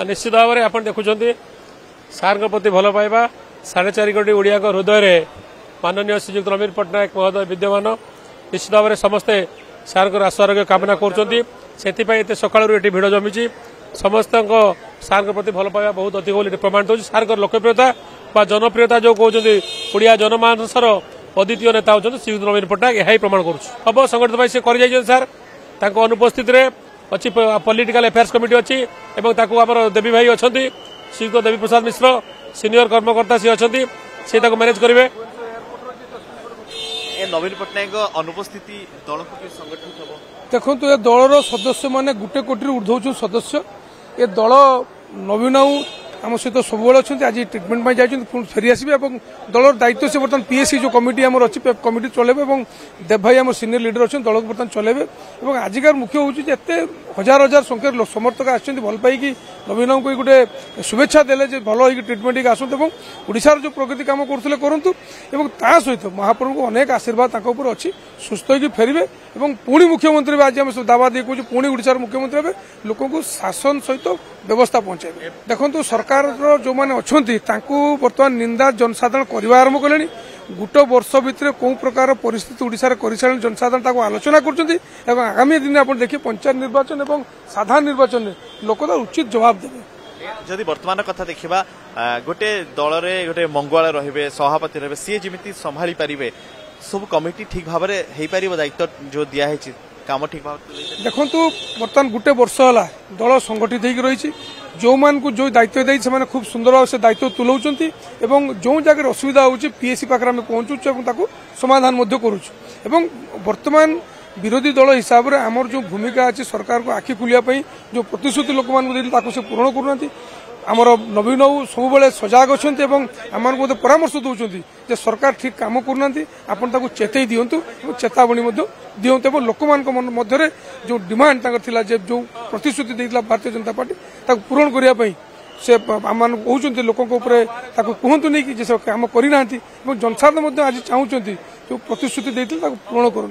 निश्चित भाव में आप देखुं सार प्रति भल पाइबा 4.5 कोटी ओडिया हृदय में माननीय श्रीजुक्त नवीन पट्टनायक महोदय विद्यमान निश्चित भाव में समस्ते सार आशु कामना कर सकाल भिड़ जमी समस्त सार प्रति भल पाइबा बहुत अधिक बोली प्रमाणित होती सार लोकप्रियता व जनप्रियता जो कहते ओडिया जनमानसर अद्वितीय नेता होती श्रीजुक्त नवीन पट्टनायक यह प्रमाण करम संगठित से कर सार अनुपस्थित अच्छी पॉलिटिकल अफेयर्स कमिटी अच्छी आम देवी भाई अच्छा श्रीयुक्त देवी प्रसाद मिश्र सीनियर कर्मकर्ता सी अच्छा सी मैनेज करेंगे। नवीन पट्टनायक अनुपस्थिति दल को संगठित हम देखो ये दलर सदस्य मैंने 1 कोटी ऊर्ध्व सदस्य ये दल नवीन आम सहित सब अच्छा आज ट्रिटमेंट जाइए फेरी आसवे दलर दायित्व से बर्तमान पीएससी जो कमिटी आम अच्छी कमिटी चलेबे देव भाई आम सीनियर लीडर अच्छे दल को बर्तमान चलेबे आजिकार मुख्य हूँ हजार हजार संख्यार समर्थक आसछन्ति भल पाई नवीन को गोटे शुभेच्छा देले जे भल होई ट्रिटमेंट आसतु और ओडिशार जो प्रगति काम करते करंतु एवं ता सहित महाप्रभु को अनेक आशीर्वाद ताको ऊपर अच्छी सुस्थ होकर फेरबे और पुणी मुख्यमंत्री आज आम दावा दिए कहूँ पुणी ओडिशार मुख्यमंत्री हे लोक को शासन सहित व्यवस्था पहुंचाइबे। देखो सरकार जो मैंने अच्छा बर्तमान निंदा जनसाधारण करने आरंभ कले गोटे वर्ष भितर कौ प्रकार परिस्थिति ओडिशा कर जनसाधारण आलोचना कर आगामी दिन आप देखिए पंचायत निर्वाचन और साधारण निर्वाचन में लोक उचित जवाब देवे। जदि वर्तमान कथा देखा गोटे दल में गोटे मंगुआल रे सभापति रे सी जमी संभाली पारे सब कमिटी ठीक भाव में दायित्व जो दिखाई काम ठीक भाव देखु बर्तमान गोटे वर्ष है दल संगठित होती जो मान को जो दायित्व दे खूब सुंदर भाव से दायित्व तुलाऊँच जो जगह असुविधा होची पीएससी पाखे आम पहुंचुँ समाधान करुँ वर्तमान विरोधी दल हिसाब से आमर जो भूमिका अच्छी सरकार को आखि खुलिया जो प्रतिश्रुति लोक मान से पूरण करूँ आमर नवीन सब सजग अच्छा आम परामर्श दौरान सरकार ठीक काम करना आपन चेतई दिंतु चेतावनी दिंतु लोक मध्य जो डिमांड जो प्रतिश्रुति देता भारतीय जनता पार्टी पूरण करने से आम कहते लोक कहतु नहीं कि काम करना जनसाधारण आज चाहते जो प्रतिश्रुति देते पूरण करूँ।